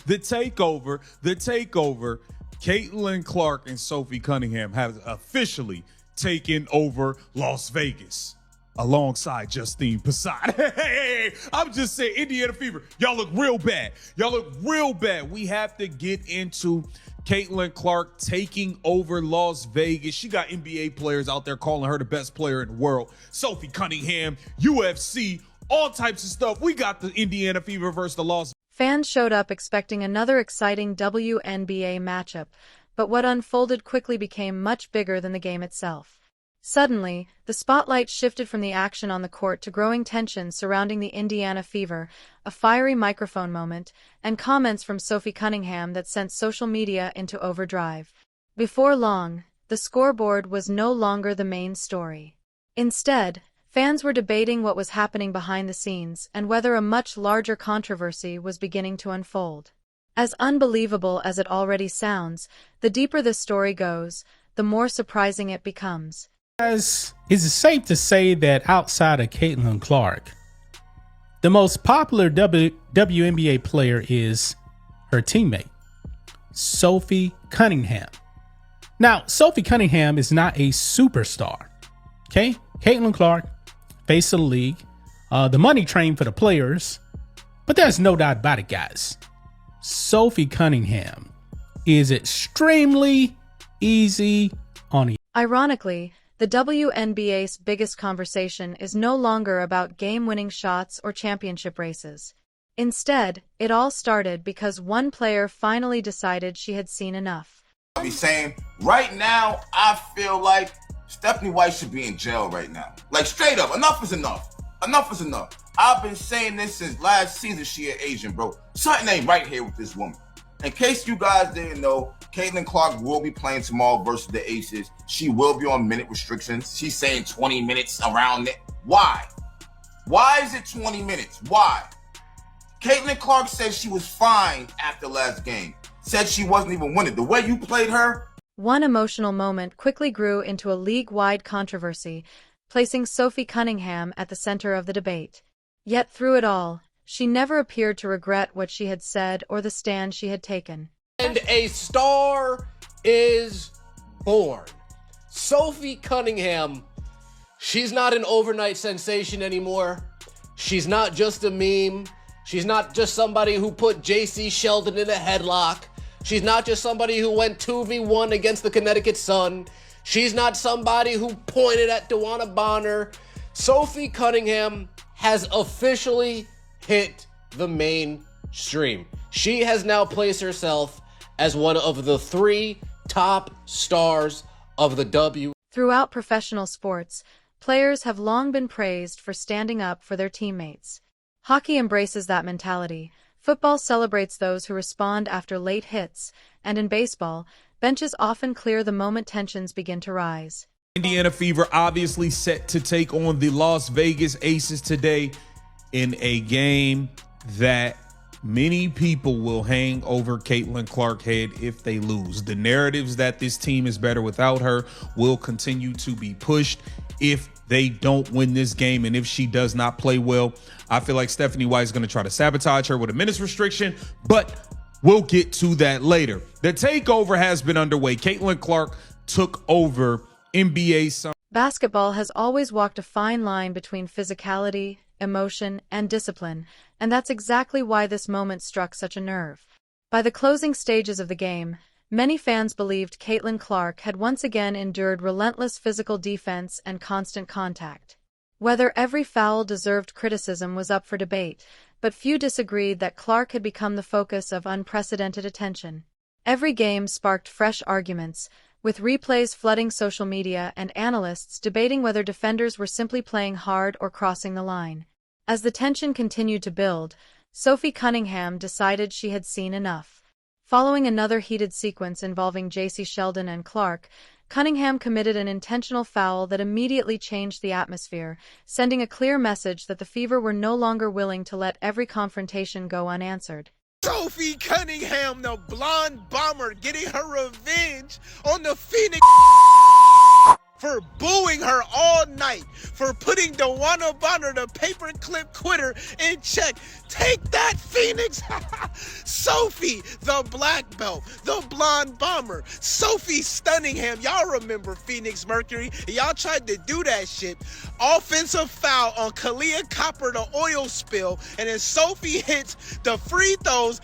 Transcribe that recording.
The takeover. Caitlin Clark and Sophie Cunningham have officially taken over Las Vegas alongside Justine Passat. Hey, I'm just saying, Indiana Fever, y'all look real bad. We have to get into Caitlin Clark taking over Las Vegas. She got NBA players out there calling her the best player in the world. Sophie Cunningham, UFC, all types of stuff. We got the Indiana Fever versus the Las. Fans showed up expecting another exciting WNBA matchup, but what unfolded quickly became much bigger than the game itself. Suddenly, the spotlight shifted from the action on the court to growing tension surrounding the Indiana Fever, a fiery microphone moment, and comments from Sophie Cunningham that sent social media into overdrive. Before long, the scoreboard was no longer the main story. Instead, fans were debating what was happening behind the scenes and whether a much larger controversy was beginning to unfold. As unbelievable as it already sounds, the deeper the story goes, the more surprising it becomes. Guys, is it safe to say that outside of Caitlin Clark, the most popular WNBA player is her teammate, Sophie Cunningham? Now, Sophie Cunningham is not a superstar, okay? Caitlin Clark, face of the league, the money train for the players, but there's no doubt about it, guys. Sophie Cunningham is extremely easy on the. Ironically, the WNBA's biggest conversation is no longer about game-winning shots or championship races. Instead, it all started because one player finally decided she had seen enough. I'll be saying, right now, I feel like Stephanie White should be in jail right now. Like, straight up, enough is enough. Enough is enough. I've been saying this since last season she an Asian, bro. Something ain't right here with this woman. In case you guys didn't know, Caitlin Clark will be playing tomorrow versus the Aces. She will be on minute restrictions. She's saying 20 minutes around it. Why? Why is it 20 minutes? Why? Caitlin Clark said she was fine after last game. Said she wasn't even winning. The way you played her. One emotional moment quickly grew into a league-wide controversy, placing Sophie Cunningham at the center of the debate. Yet through it all, she never appeared to regret what she had said or the stand she had taken. And a star is born. Sophie Cunningham, she's not an overnight sensation anymore. She's not just a meme. She's not just somebody who put J.C. Sheldon in a headlock. She's not just somebody who went 2v1 against the Connecticut Sun. She's not somebody who pointed at DeWanna Bonner. Sophie Cunningham has officially hit the mainstream. She has now placed herself as one of the 3 top stars of the W. Throughout professional sports, players have long been praised for standing up for their teammates. Hockey embraces that mentality. Football celebrates those who respond after late hits, and in baseball, benches often clear the moment tensions begin to rise. Indiana Fever obviously set to take on the Las Vegas Aces today in a game that many people will hang over Caitlin Clark's head if they lose. The narratives that this team is better without her will continue to be pushed if they don't win this game, and if she does not play well. I feel like Stephanie White is going to try to sabotage her with a minutes restriction, but we'll get to that later. The takeover has been underway. Caitlin Clark took over NBA Summer. Basketball has always walked a fine line between physicality, emotion, and discipline, and that's exactly why this moment struck such a nerve. By the closing stages of the game, many fans believed Caitlin Clark had once again endured relentless physical defense and constant contact. Whether every foul deserved criticism was up for debate, but few disagreed that Clark had become the focus of unprecedented attention. Every game sparked fresh arguments, with replays flooding social media and analysts debating whether defenders were simply playing hard or crossing the line. As the tension continued to build, Sophie Cunningham decided she had seen enough. Following another heated sequence involving J.C. Sheldon and Clark, Cunningham committed an intentional foul that immediately changed the atmosphere, sending a clear message that the Fever were no longer willing to let every confrontation go unanswered. Sophie Cunningham, the blonde bomber, getting her revenge on the Phoenix. for booing her all night, for putting DeWanna Bonner, the paperclip quitter, in check. Take that, Phoenix. Sophie, the black belt, the blonde bomber. Sophie Cunningham. Y'all remember Phoenix Mercury? Y'all tried to do that shit. Offensive foul on Kalia Copper, the oil spill, and then Sophie hits the free throws